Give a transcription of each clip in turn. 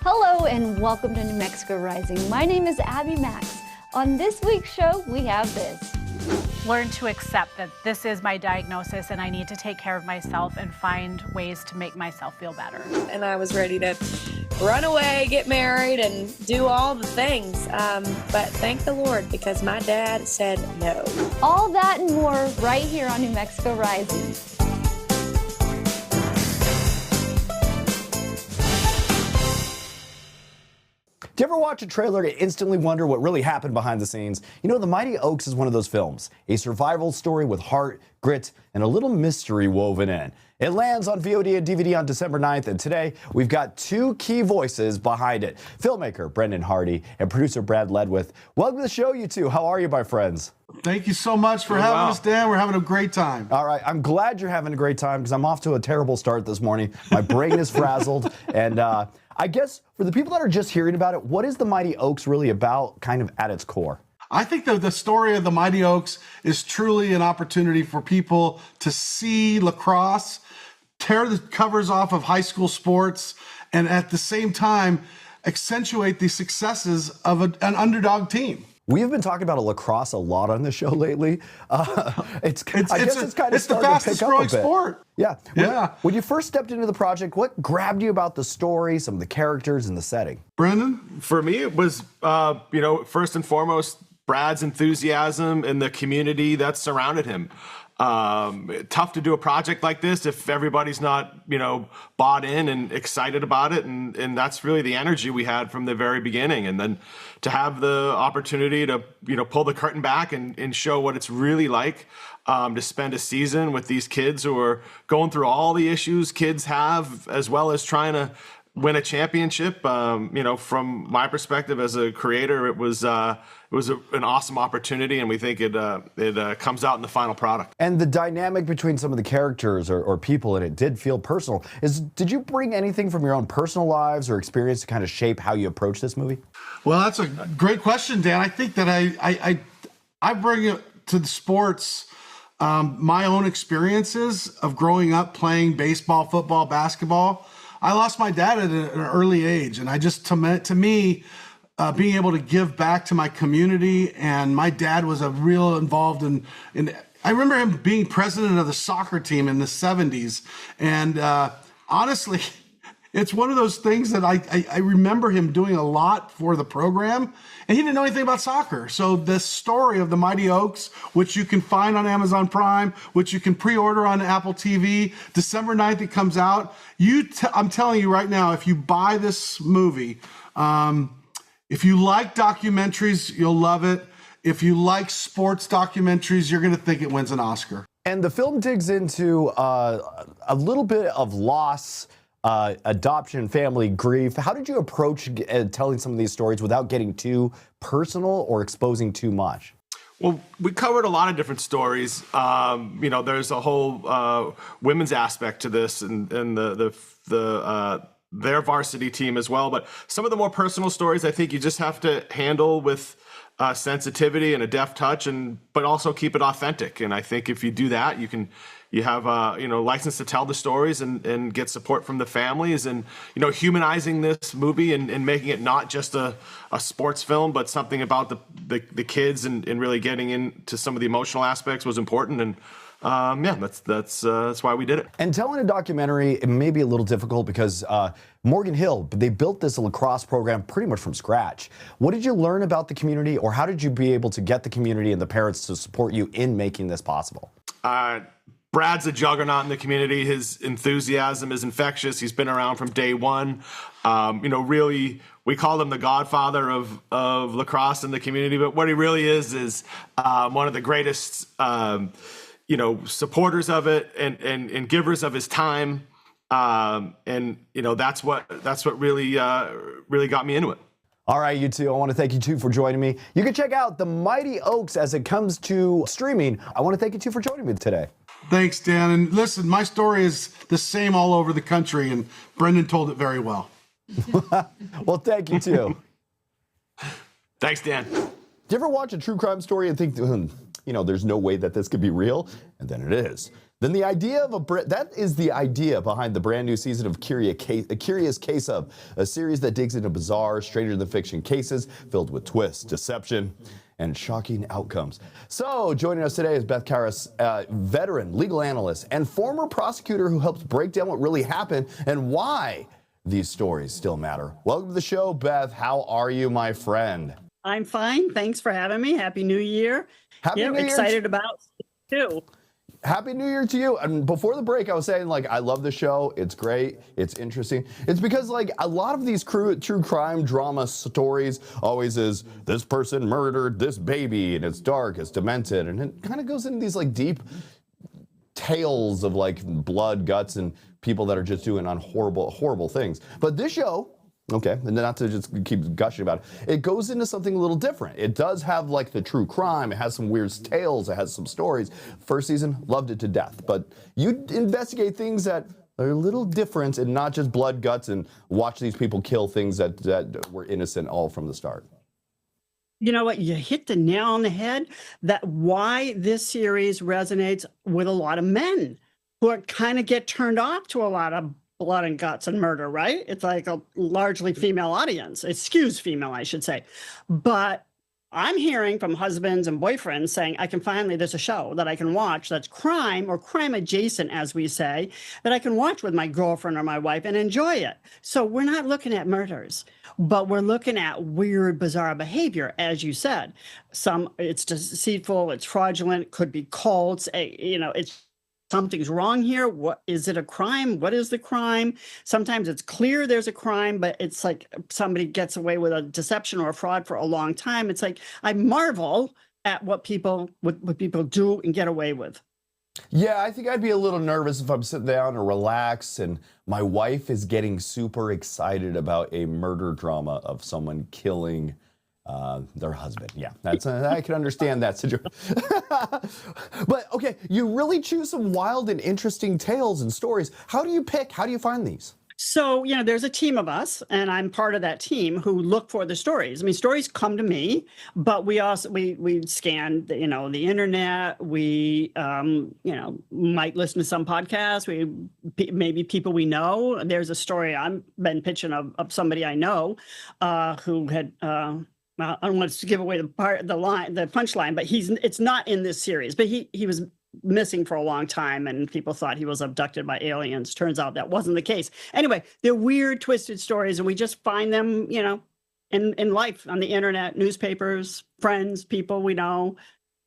Hello and welcome to New Mexico Rising. My name is Abby Max. On this week's show, we have this. Learn to accept that this is my diagnosis and I need to take care of myself and find ways to make myself feel better. And I was ready to run away, get married, and do all the things. But thank the Lord, because my dad said no. All that and more right here on New Mexico Rising. Do you ever watch a trailer and instantly wonder what really happened behind the scenes? You know, The Mighty Oaks is one of those films, a survival story with heart, grit, and a little mystery woven in. It lands on VOD and DVD on December 9th, and today we've got two key voices behind it. Filmmaker Brendan Harty and producer Brad Ledwith. Welcome to the show, you two. How are you, my friends? Thank you so much for having us, Dan. We're having a great time. All right. I'm glad you're having a great time because I'm off to a terrible start this morning. My brain is frazzled, and I guess for the people that are just hearing about it, what is The Mighty Oaks really about, kind of at its core? I think that the story of The Mighty Oaks is truly an opportunity for people to see lacrosse, tear the covers off of high school sports, and at the same time, accentuate the successes of an underdog team. We have been talking about lacrosse a lot on the show lately. It's the fastest growing sport. Yeah. Yeah. When you first stepped into the project, what grabbed you about the story, some of the characters, and the setting? Brendan? For me, it was, first and foremost, Brad's enthusiasm and the community that surrounded him. Tough to do a project like this if everybody's not, bought in and excited about it. And that's really the energy we had from the very beginning. And then to have the opportunity to, pull the curtain back and show what it's really like to spend a season with these kids who are going through all the issues kids have, as well as trying to win a championship. From my perspective as a creator, it was an awesome opportunity, and we think it comes out in the final product. And the dynamic between some of the characters or people in it did feel personal. Did you bring anything from your own personal lives or experience to kind of shape how you approach this movie? Well, that's a great question, Dan. I think that I bring it to the sports. My own experiences of growing up playing baseball, football, basketball. I lost my dad at an early age, and to me, being able to give back to my community, and my dad was a real involved in I remember him being president of the soccer team in the 70s, and honestly, it's one of those things that I remember him doing a lot for the program, and he didn't know anything about soccer. So the story of The Mighty Oaks, which you can find on Amazon Prime, which you can pre-order on Apple TV, December 9th it comes out. I'm telling you right now, if you buy this movie, if you like documentaries, you'll love it. If you like sports documentaries, you're going to think it wins an Oscar. And the film digs into a little bit of loss, adoption, family grief. How did you approach telling some of these stories without getting too personal or exposing too much? Well, we covered a lot of different stories. There's a whole women's aspect to this, and their varsity team as well. But some of the more personal stories, I think you just have to handle with sensitivity and a deft touch, but also keep it authentic. And I think if you do that, you have license to tell the stories and get support from the families, and humanizing this movie and making it not just a sports film, but something about the kids and really getting into some of the emotional aspects was important. And that's why we did it. And telling a documentary, it may be a little difficult because Morgan Hill, they built this lacrosse program pretty much from scratch. What did you learn about the community, or how did you be able to get the community and the parents to support you in making this possible? Brad's a juggernaut in the community. His enthusiasm is infectious. He's been around from day one. Really, we call him the godfather of lacrosse in the community, but what he really is one of the greatest supporters of it and givers of his time. That's what really got me into it. All right, you two, I want to thank you two for joining me. You can check out The Mighty Oaks as it comes to streaming. I want to thank you two for joining me today. Thanks, Dan. And listen, my story is the same all over the country, and Brendan told it very well. Well, thank you too. Thanks, Dan. Do you ever watch a true crime story and think, there's no way that this could be real? And then it is. then the idea of that is the idea behind the brand new season of A Curious Case of, a series that digs into bizarre, stranger than fiction cases filled with twists, deception, and shocking outcomes. So joining us today is Beth Karas, veteran legal analyst and former prosecutor who helps break down what really happened and why these stories still matter. Welcome to the show, Beth. How are you, my friend? I'm fine. Thanks for having me. Happy New Year. Happy New Year. Excited about it too. Happy New Year to you. And before the break, I was saying, like, I love the show. It's great. It's interesting. It's because, like, a lot of these true crime drama stories always is this person murdered this baby, and it's dark, it's demented, and it kind of goes into these, like, deep tales of, like, blood, guts, and people that are just doing horrible, horrible things. But this show, okay, and not to just keep gushing about it, it goes into something a little different. It does have like the true crime. It has some weird tales. It has some stories. First season, loved it to death. But you investigate things that are a little different and not just blood, guts, and watch these people kill things that were innocent all from the start. You know what? You hit the nail on the head. That why this series resonates with a lot of men who are kind of get turned off to a lot of blood and guts and murder, right? It's like a largely female audience. It skews female, I should say. But I'm hearing from husbands and boyfriends saying, there's a show that I can watch that's crime or crime adjacent, as we say, that I can watch with my girlfriend or my wife and enjoy it. So we're not looking at murders, but we're looking at weird, bizarre behavior, as you said. It's deceitful, it's fraudulent, could be cults, it's something's wrong here. What is it? A crime? What is the crime? Sometimes it's clear there's a crime, but it's like somebody gets away with a deception or a fraud for a long time. It's like I marvel at what people do and get away with. Yeah, I think I'd be a little nervous if I'm sitting down and relax and my wife is getting super excited about a murder drama of someone killing their husband. Yeah, I can understand that situation. But okay, you really choose some wild and interesting tales and stories. How do you find these? So, there's a team of us, and I'm part of that team who look for the stories. I mean, stories come to me, but we also, we scan, the internet. We, might listen to some podcasts. Maybe people we know. There's a story I've been pitching of somebody I know who had, I don't want to give away the punchline, but it's not in this series, but he was missing for a long time and people thought he was abducted by aliens. Turns out that wasn't the case. Anyway, they're weird, twisted stories and we just find them, in life, on the internet, newspapers, friends, people we know.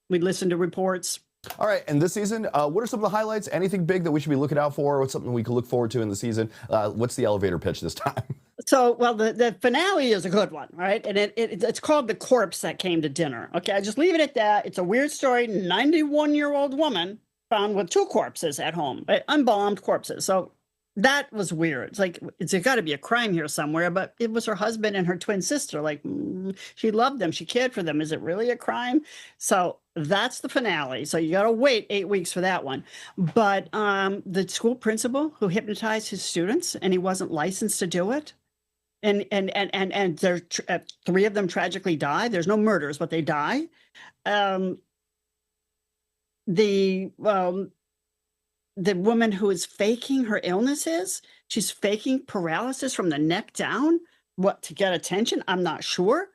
We listen to reports. All right, and this season, what are some of the highlights? Anything big that we should be looking out for? What's something we can look forward to in the season? What's the elevator pitch this time? So, well, the finale is a good one, right? And it's called The Corpse That Came to Dinner. Okay, I just leave it at that. It's a weird story. 91-year-old woman found with 2 corpses at home, right? Unbombed corpses. So that was weird. It's like, it's got to be a crime here somewhere, but it was her husband and her twin sister. Like, she loved them. She cared for them. Is it really a crime? So that's the finale. So you got to wait 8 weeks for that one. But the school principal who hypnotized his students and he wasn't licensed to do it. And there 3 of them tragically die. There's no murders, but they die. The woman who is faking her illnesses, she's faking paralysis from the neck down. What, to get attention? I'm not sure.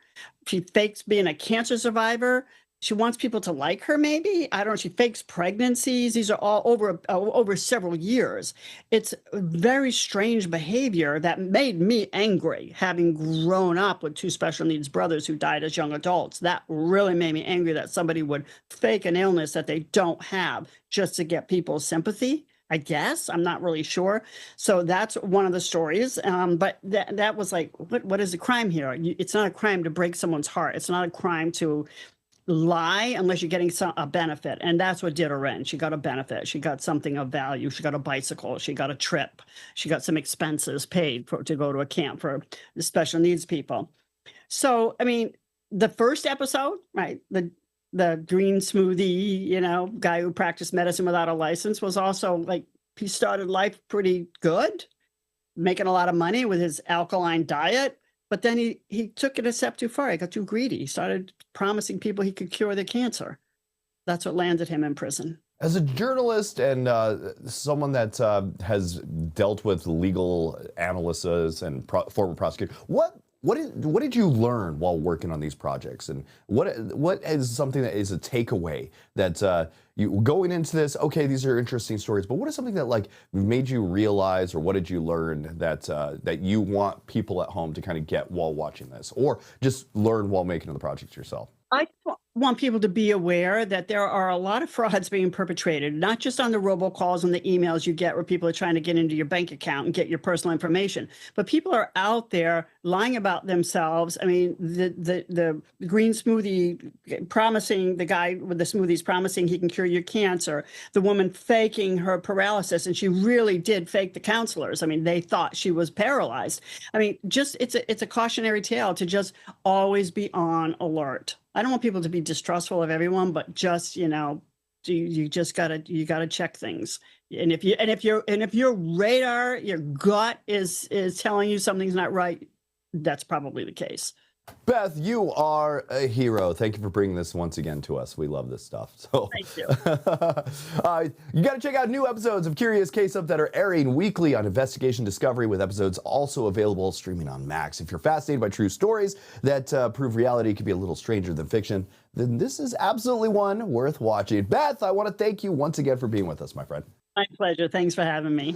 She fakes being a cancer survivor. She wants people to like her, maybe. I don't know. She fakes pregnancies. These are all over several years. It's very strange behavior that made me angry, having grown up with 2 special needs brothers who died as young adults. That really made me angry that somebody would fake an illness that they don't have just to get people's sympathy. I guess. I'm not really sure. So that's one of the stories. But that was like, what is the crime here? It's not a crime to break someone's heart. It's not a crime to lie unless you're getting a benefit. And that's what did her in. She got a benefit. She got something of value. She got a bicycle. She got a trip. She got some expenses paid to go to a camp for the special needs people. So, I mean, the first episode, right, the green smoothie, guy who practiced medicine without a license was also like, he started life pretty good, making a lot of money with his alkaline diet. But then he took it a step too far. He got too greedy. He started promising people he could cure their cancer. That's what landed him in prison. As a journalist and someone that has dealt with legal analysts and former prosecutors, what did you learn while working on these projects, and what is something that is a takeaway that you going into this? Okay, these are interesting stories, but what is something that like made you realize, or what did you learn that that you want people at home to kind of get while watching this, or just learn while making the project yourself? I want people to be aware that there are a lot of frauds being perpetrated, not just on the robocalls and the emails you get where people are trying to get into your bank account and get your personal information, but people are out there lying about themselves. I mean, the green smoothie promising, the guy with the smoothies promising he can cure your cancer, the woman faking her paralysis, and she really did fake the counselors. I mean, they thought she was paralyzed. I mean, just it's a cautionary tale to just always be on alert. I don't want people to be distrustful of everyone, but just, you just gotta check things. And if your radar, your gut is telling you something's not right, that's probably the case. Beth, you are a hero. Thank you for bringing this once again to us. We love this stuff. So, thank you. You got to check out new episodes of Curious Case Up that are airing weekly on Investigation Discovery, with episodes also available streaming on Max. If you're fascinated by true stories that prove reality can be a little stranger than fiction, then this is absolutely one worth watching. Beth, I want to thank you once again for being with us, my friend. My pleasure. Thanks for having me.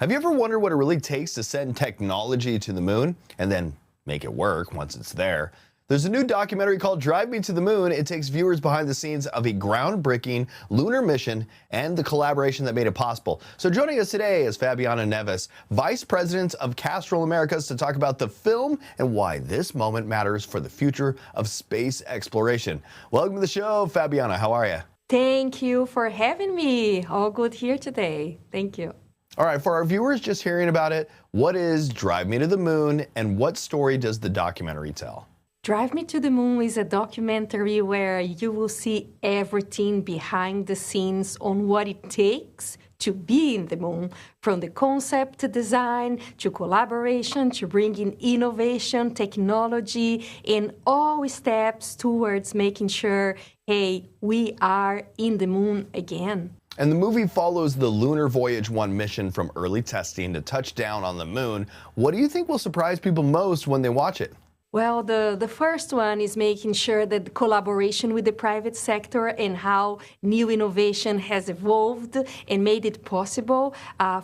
Have you ever wondered what it really takes to send technology to the moon and then make it work once it's there? There's a new documentary called Drive Me to the Moon. It takes viewers behind the scenes of a groundbreaking lunar mission and the collaboration that made it possible. So joining us today is Fabiana Neves, Vice President of Castrol Americas, to talk about the film and why this moment matters for the future of space exploration. Welcome to the show, Fabiana. How are you? Thank you for having me. All good here today. Thank you. All right, for our viewers just hearing about it, what is Drive Me to the Moon, and what story does the documentary tell? Drive Me to the Moon is a documentary where you will see everything behind the scenes on what it takes to be in the moon, from the concept to design to collaboration to bringing innovation, technology, and all steps towards making sure, hey, we are in the moon again. And the movie follows the Lunar Voyage 1 mission from early testing to touchdown on the moon. What do you think will surprise people most when they watch it? Well, the first one is making sure that the collaboration with the private sector and how new innovation has evolved and made it possible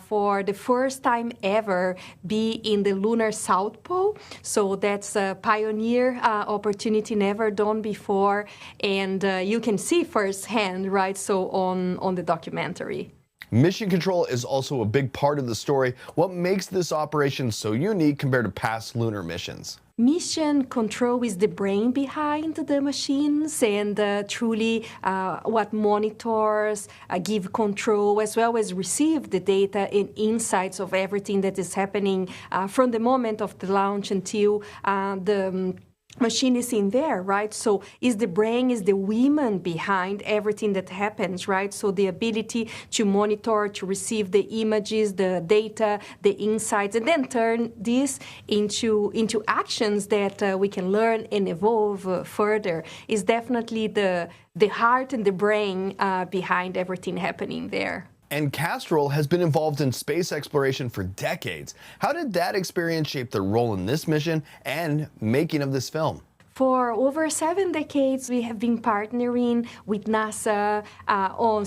for the first time ever be in the lunar South Pole. So that's a pioneer opportunity never done before. And you can see firsthand, right, so on the documentary. Mission control is also a big part of the story. What makes this operation so unique compared to past lunar missions? Mission control is the brain behind the machines and truly what monitors, give control, as well as receive the data and insights of everything that is happening from the moment of the launch until the machine is in there, right? So is the brain, is the women behind everything that happens, right? So the ability to monitor, to receive the images, the data, the insights, and then turn this into actions that we can learn and evolve further is definitely the heart and the brain behind everything happening there. And Castrol has been involved in space exploration for decades. How did that experience shape their role in this mission and making of this film? For over 7 decades, we have been partnering with NASA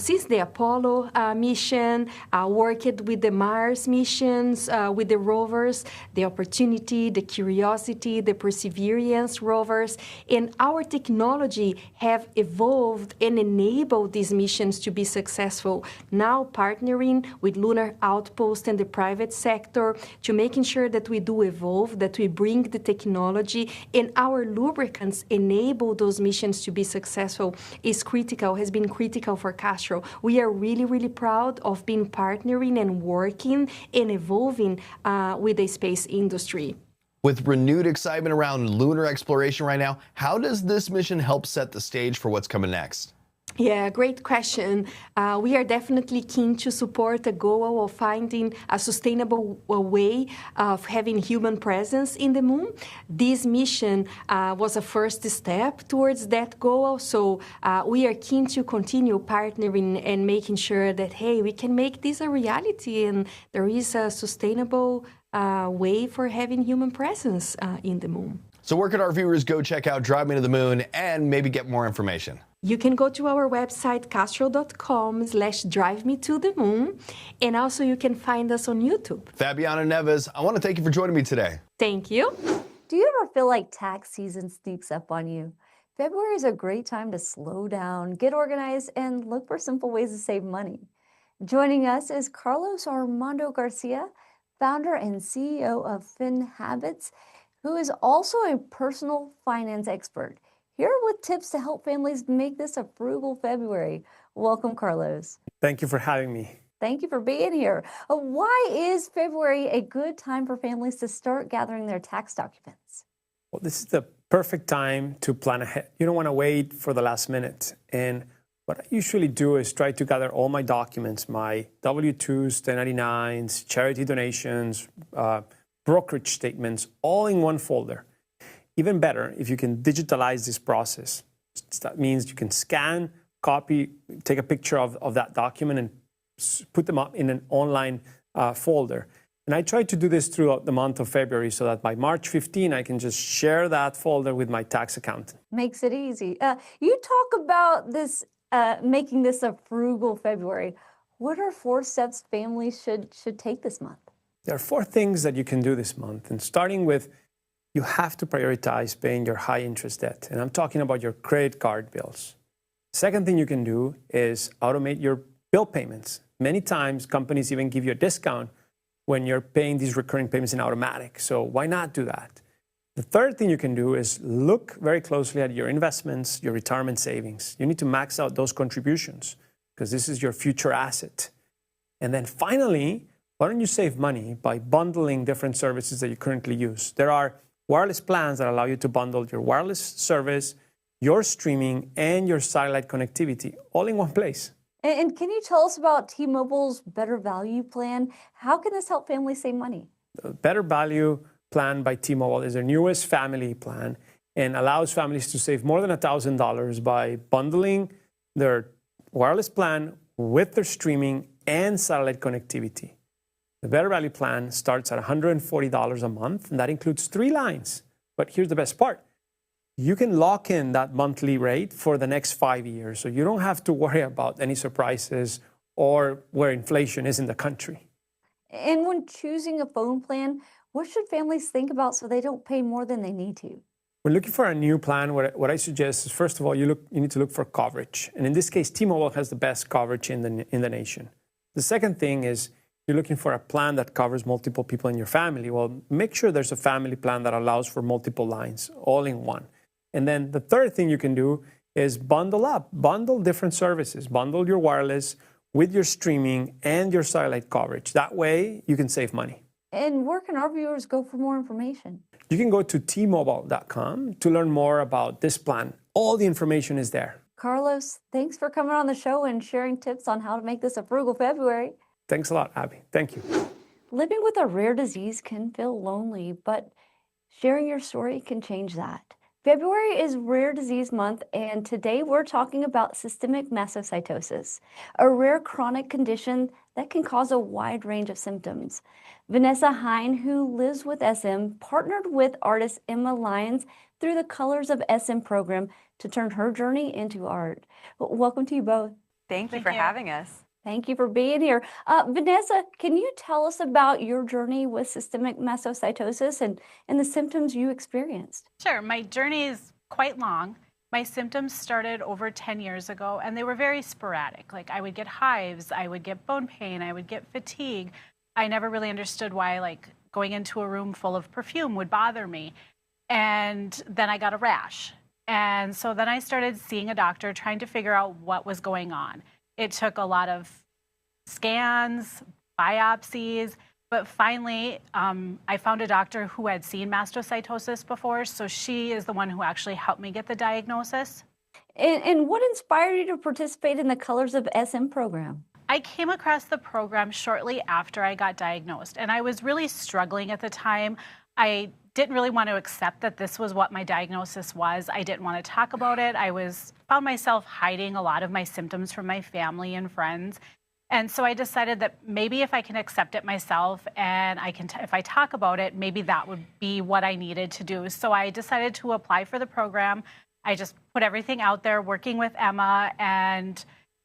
since the Apollo mission, worked with the Mars missions, with the rovers, the Opportunity, the Curiosity, the Perseverance rovers, and our technology have evolved and enabled these missions to be successful. Now partnering with Lunar Outpost and the private sector to making sure that we do evolve, that we bring the technology, and our lubricants enable those missions to be successful is critical, has been critical for Castrol. We are really, really proud of being partnering and working and evolving with the space industry. With renewed excitement around lunar exploration right now, how does this mission help set the stage for what's coming next? Yeah, great question. We are definitely keen to support the goal of finding a sustainable way of having human presence in the moon. This mission was a first step towards that goal, so we are keen to continue partnering and making sure that, hey, we can make this a reality and there is a sustainable way for having human presence in the moon. So where can our viewers go check out Drive Me to the Moon and maybe get more information? You can go to our website, castro.com/drive-me-to-the-moon, and also you can find us on YouTube. Fabiana Neves, I want to thank you for joining me today. Thank you. Do you ever feel like tax season sneaks up on you? February is a great time to slow down, get organized, and look for simple ways to save money. Joining us is Carlos Armando Garcia, founder and CEO of FinHabits, who is also a personal finance expert. Here with tips to help families make this a frugal February. Welcome, Carlos. Thank you for having me. Thank you for being here. Why is February a good time for families to start gathering their tax documents? Well, this is the perfect time to plan ahead. You don't want to wait for the last minute. And what I usually do is try to gather all my documents, my W-2s, 1099s, charity donations, brokerage statements, all in one folder. Even better, if you can digitalize this process. That means you can scan, copy, take a picture of that document and put them up in an online folder. And I try to do this throughout the month of February so that by March 15, I can just share that folder with my tax accountant. Makes it easy. You talk about this, making this a frugal February. What are 4 steps families should take this month? There are 4 things that you can do this month. And starting with, you have to prioritize paying your high interest debt. And I'm talking about your credit card bills. Second thing you can do is automate your bill payments. Many times companies even give you a discount when you're paying these recurring payments in automatic. So why not do that? The third thing you can do is look very closely at your investments, your retirement savings. You need to max out those contributions because this is your future asset. And then finally, why don't you save money by bundling different services that you currently use? There are wireless plans that allow you to bundle your wireless service, your streaming, and your satellite connectivity all in one place. And can you tell us about T-Mobile's Better Value plan? How can this help families save money? The Better Value plan by T-Mobile is their newest family plan and allows families to save more than $1,000 by bundling their wireless plan with their streaming and satellite connectivity. The Better Value plan starts at $140 a month, and that includes 3 lines. But here's the best part. You can lock in that monthly rate for the next 5 years, so you don't have to worry about any surprises or where inflation is in the country. And when choosing a phone plan, what should families think about so they don't pay more than they need to? When looking for a new plan, what I suggest is, first of all, you need to look for coverage. And in this case, T-Mobile has the best coverage in the nation. The second thing is, you're looking for a plan that covers multiple people in your family. Well, make sure there's a family plan that allows for multiple lines, all in one. And then the third thing you can do is bundle up, bundle different services, bundle your wireless with your streaming and your satellite coverage. That way you can save money. And where can our viewers go for more information? You can go to tmobile.com to learn more about this plan. All the information is there. Carlos, thanks for coming on the show and sharing tips on how to make this a frugal February. Thanks a lot, Abby. Thank you. Living with a rare disease can feel lonely, but sharing your story can change that. February is Rare Disease Month, and today we're talking about systemic mastocytosis, a rare chronic condition that can cause a wide range of symptoms. Vanessa Hein, who lives with SM, partnered with artist Emma Lyons through the Colors of SM program to turn her journey into art. Welcome to you both. Thank you for having us. Thank you for being here. Vanessa, can you tell us about your journey with systemic mastocytosis and the symptoms you experienced? Sure. My journey is quite long. My symptoms started over 10 years ago, and they were very sporadic. Like, I would get hives, I would get bone pain, I would get fatigue. I never really understood why, like, going into a room full of perfume would bother me. And then I got a rash. And so then I started seeing a doctor, trying to figure out what was going on. It took a lot of scans, biopsies, but finally I found a doctor who had seen mastocytosis before, so she is the one who actually helped me get the diagnosis. And what inspired you to participate in the Colors of SM program? I came across the program shortly after I got diagnosed, and I was really struggling at the time. I didn't really want to accept that this was what my diagnosis was. I didn't want to talk about it. Found myself hiding a lot of my symptoms from my family and friends. And so I decided that maybe if I can accept it myself and if I talk about it, maybe that would be what I needed to do. So I decided to apply for the program. I just put everything out there, working with Emma, and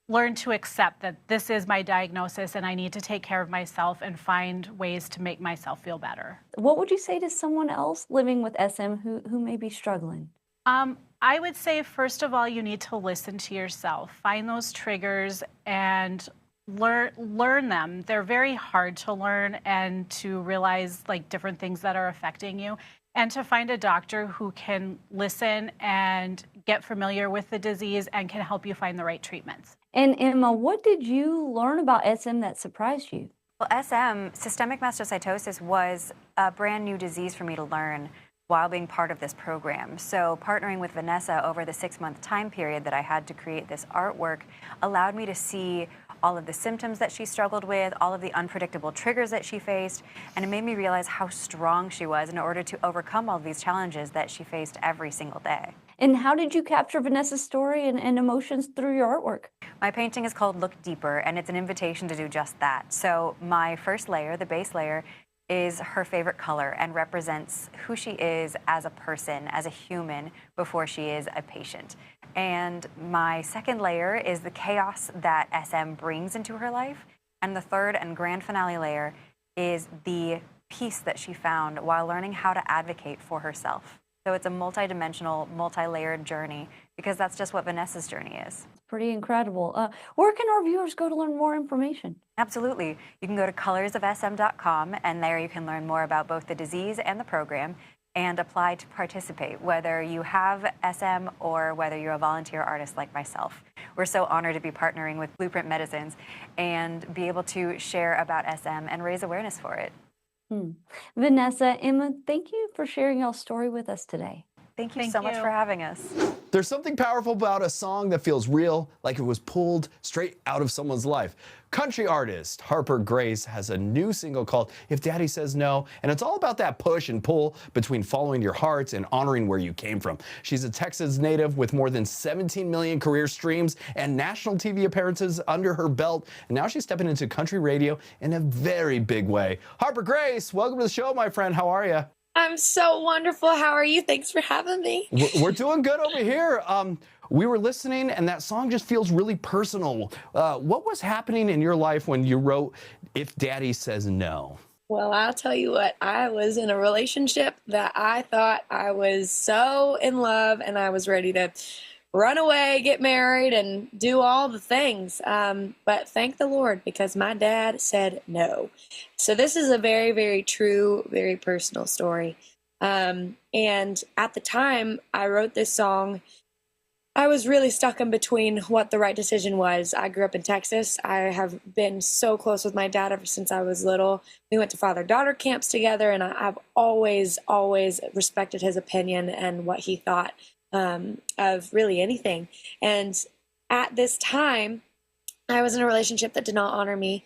learned to accept that this is my diagnosis and I need to take care of myself and find ways to make myself feel better. What would you say to someone else living with SM who may be struggling? I would say, first of all, you need to listen to yourself. Find those triggers and learn them. They're very hard to learn, and to realize like different things that are affecting you, and to find a doctor who can listen and get familiar with the disease and can help you find the right treatments. And Emma, what did you learn about SM that surprised you? Well, SM, systemic mastocytosis, was a brand new disease for me to learn while being part of this program. So partnering with Vanessa over the 6-month time period that I had to create this artwork allowed me to see all of the symptoms that she struggled with, all of the unpredictable triggers that she faced, and it made me realize how strong she was in order to overcome all of these challenges that she faced every single day. And how did you capture Vanessa's story and emotions through your artwork? My painting is called Look Deeper, and it's an invitation to do just that. So my first layer, the base layer, is her favorite color and represents who she is as a person, as a human, before she is a patient. And my second layer is the chaos that SM brings into her life. And the third and grand finale layer is the peace that she found while learning how to advocate for herself. So it's a multi-dimensional, multi-layered journey, because that's just what Vanessa's journey is. It's pretty incredible. Where can our viewers go to learn more information? Absolutely. You can go to colorsofsm.com, and there you can learn more about both the disease and the program and apply to participate, whether you have SM or whether you're a volunteer artist like myself. We're so honored to be partnering with Blueprint Medicines and be able to share about SM and raise awareness for it. Vanessa, Emma, thank you for sharing your story with us today. Thank you so much for having us. There's something powerful about a song that feels real, like it was pulled straight out of someone's life. Country artist Harper Grace has a new single called If Daddy Says No, and it's all about that push and pull between following your heart and honoring where you came from. She's a Texas native with more than 17 million career streams and national TV appearances under her belt, and now she's stepping into country radio in a very big way. Harper Grace, welcome to the show, my friend. How are you? I'm so wonderful. How are you? Thanks for having me. We're doing good over here. We were listening, and that song just feels really personal. What was happening in your life when you wrote If Daddy Says No? Well, I'll tell you what, I was in a relationship that I thought I was so in love, and I was ready to run away, get married, and do all the things. But thank the Lord, because my dad said no. So this is a very, very true, very personal story. And at the time I wrote this song, I was really stuck in between what the right decision was. I grew up in Texas. I have been so close with my dad ever since I was little. We went to father-daughter camps together, and I've always, always respected his opinion and what he thought of really anything. And at this time, I was in a relationship that did not honor me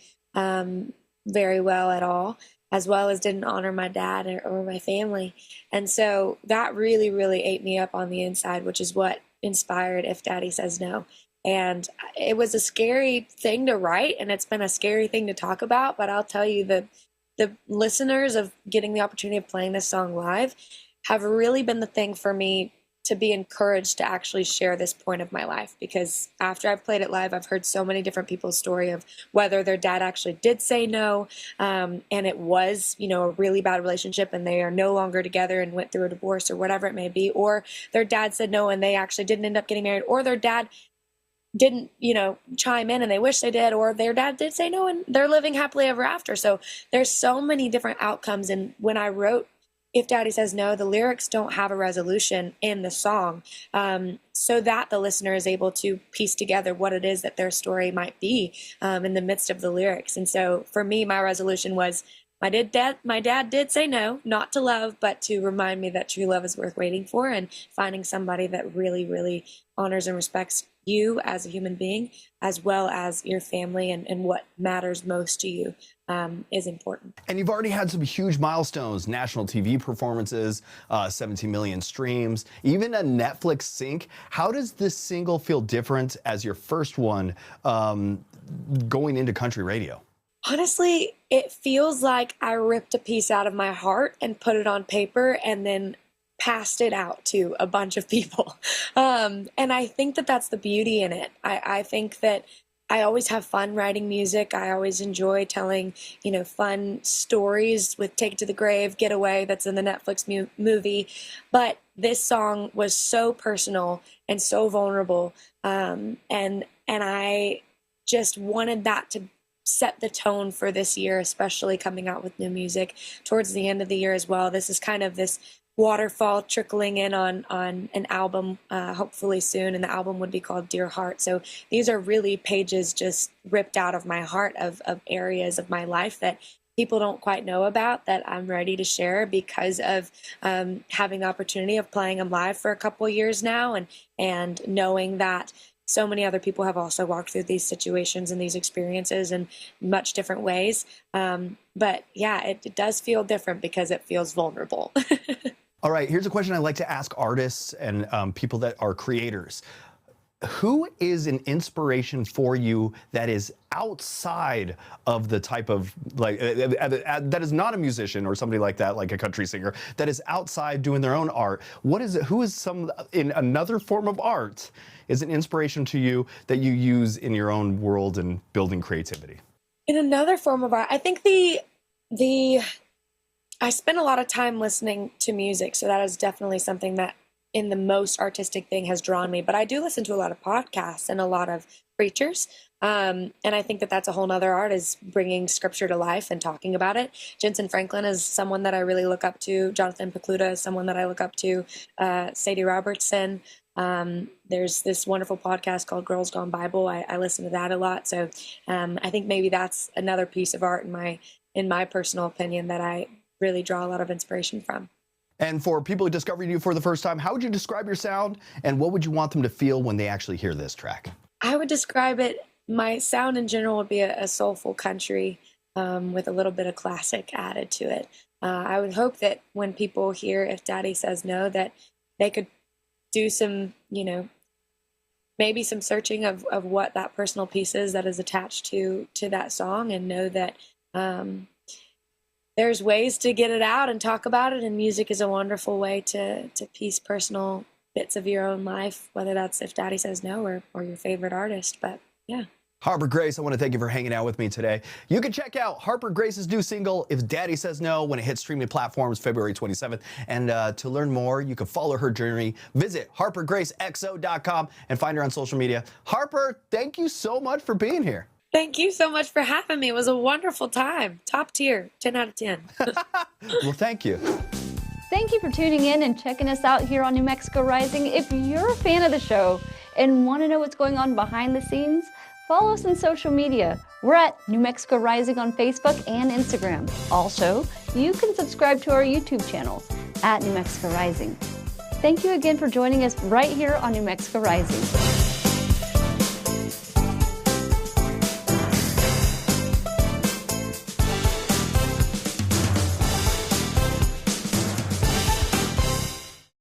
very well at all, as well as didn't honor my dad or my family. And so that really, really ate me up on the inside, which is what inspired If Daddy Says No. And it was a scary thing to write, and it's been a scary thing to talk about, but I'll tell you that the listeners of getting the opportunity of playing this song live have really been the thing for me to be encouraged to actually share this point of my life, because after I've played it live, I've heard so many different people's story of whether their dad actually did say no, and it was, a really bad relationship and they are no longer together and went through a divorce or whatever it may be, or their dad said no and they actually didn't end up getting married, or their dad didn't, chime in and they wish they did, or their dad did say no and they're living happily ever after. So there's so many different outcomes. And when I wrote If Daddy Says No, the lyrics don't have a resolution in the song, so that the listener is able to piece together what it is that their story might be in the midst of the lyrics. And so for me, my resolution was my dad did say no, not to love, but to remind me that true love is worth waiting for, and finding somebody that really, really honors and respects you as a human being, as well as your family and what matters most to you, is important. And you've already had some huge milestones, national TV performances, 17 million streams, even a Netflix sync. How does this single feel different as your first one going into country radio? Honestly, it feels like I ripped a piece out of my heart and put it on paper and then passed it out to a bunch of people. And I think that that's the beauty in it. I think that I always have fun writing music. I always enjoy telling, fun stories with Take It to the Grave, Getaway, that's in the Netflix movie. But this song was so personal and so vulnerable. And I just wanted that to set the tone for this year, especially coming out with new music towards the end of the year as well. This is kind of this waterfall trickling in on an album, hopefully soon, and the album would be called Dear Heart. So these are really pages just ripped out of my heart of areas of my life that people don't quite know about, that I'm ready to share because of having the opportunity of playing them live for a couple years now, and knowing that so many other people have also walked through these situations and these experiences in much different ways. But yeah, it does feel different because it feels vulnerable. All right, here's a question I like to ask artists and people that are creators. Who is an inspiration for you that is outside of the type of, that is not a musician or somebody like that, like a country singer, that is outside doing their own art? What is it? Who is some in another form of art is an inspiration to you that you use in your own world and building creativity? In another form of art, I think I spend a lot of time listening to music, so that is definitely something that in the most artistic thing has drawn me. But I do listen to a lot of podcasts and a lot of preachers. And I think that that's a whole nother art, is bringing scripture to life and talking about it. Jensen Franklin is someone that I really look up to. Jonathan Pokluda is someone that I look up to. Sadie Robertson. There's this wonderful podcast called Girls Gone Bible. I listen to that a lot. So I think maybe that's another piece of art in my personal opinion that I really draw a lot of inspiration from. And for people who discovered you for the first time, how would you describe your sound, and what would you want them to feel when they actually hear this track? I would describe it, my sound in general would be a soulful country with a little bit of classic added to it. I would hope that when people hear If Daddy Says No, that they could do some, maybe some searching of what that personal piece is that is attached to that song, and know that there's ways to get it out and talk about it, and music is a wonderful way to piece personal bits of your own life, whether that's If Daddy Says No or your favorite artist. But yeah. Harper Grace, I want to thank you for hanging out with me today. You can check out Harper Grace's new single, If Daddy Says No, when it hits streaming platforms February 27th. And to learn more, you can follow her journey. Visit harpergracexo.com and find her on social media. Harper, thank you so much for being here. Thank you so much for having me. It was a wonderful time. Top tier, 10 out of 10. Well, thank you. Thank you for tuning in and checking us out here on New Mexico Rising. If you're a fan of the show and want to know what's going on behind the scenes, follow us on social media. We're at New Mexico Rising on Facebook and Instagram. Also, you can subscribe to our YouTube channels at New Mexico Rising. Thank you again for joining us right here on New Mexico Rising.